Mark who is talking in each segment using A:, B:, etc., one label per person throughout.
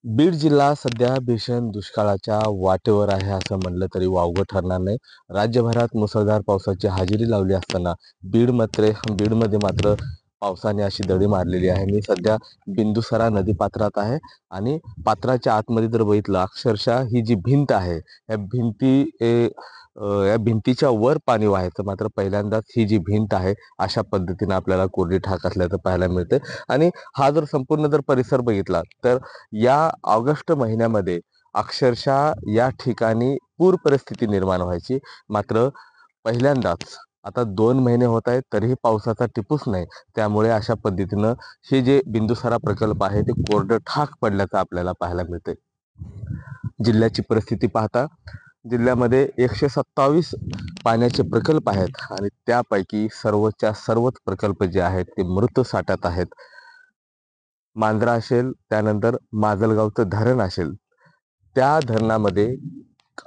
A: बीड जिल्हा सध्या भीषण दुष्काळाच्या वाटेवर आहे असं म्हणलं तरी वावगं ठरणार नाही. राज्यभरात मुसळधार पावसाची हजेरी लावली असताना बीडमध्ये मात्र पावसाने अशी दडी मारलेली आहे. मी सध्या बिंदुसरा नदी पात्रात आहे आणि पात्राच्या आतमध्ये जर बघितलं अक्षरशः ही जी भिंत आहे या भिंतीच्या वर पाणी व्हायचं. मात्र पहिल्यांदाच ही जी भिंत आहे अशा पद्धतीने आपल्याला कोरडी ठाक असल्याचं पाहायला मिळते. आणि हा जर संपूर्ण परिसर बघितला तर या ऑगस्ट महिन्यामध्ये अक्षरशः या ठिकाणी पूर परिस्थिती निर्माण व्हायची. मात्र पहिल्यांदाच आता 2 महिने होत आहेत तरीही पावसाचा टिपूस नाही. त्यामुळे अशा पद्धतीनं हे जे बिंदुसारा प्रकल्प आहे ते कोरडं ठाक पडल्याचं आपल्याला पाहायला मिळते. जिल्ह्याची परिस्थिती पाहता जिल्ह्यामध्ये 127 पाण्याचे प्रकल्प आहेत आणि त्यापैकी सर्वच्या सर्वच प्रकल्प जे आहेत ते मृत साठ्यात आहेत. मांजरा असेल, त्यानंतर माजलगावचं धरण असेल, त्या धरणामध्ये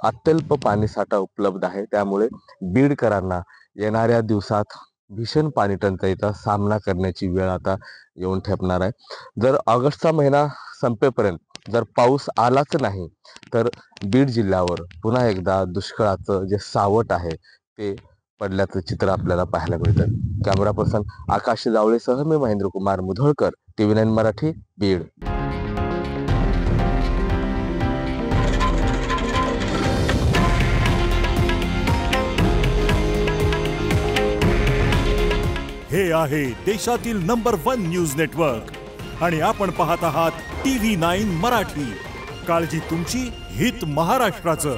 A: अत्यल्प पाणीसाठा उपलब्ध आहे. त्यामुळे बीडकरांना येणाऱ्या दिवसात भीषण पाणी टंचाईचा सामना करण्याची वेळ आता येऊन ठेपणार आहे. जर ऑगस्टचा महिना संपेपर्यंत जर पाऊस आलाच नाही तर बीड जिल्ह्यावर पुन्हा एकदा दुष्काळाचं जे सावट आहे ते पडल्याचं चित्र आपल्याला पाहायला मिळतं. कॅमेरा पर्सन आकाश जावळेसह मी महेंद्र कुमार मुधोळकर, TV9 मराठी, बीड.
B: हे आहे देशातील नंबर 1 न्यूज नेटवर्क आणि आपण पाहत आहात TV9 मराठी. काळजी तुमची, हित महाराष्ट्राचं.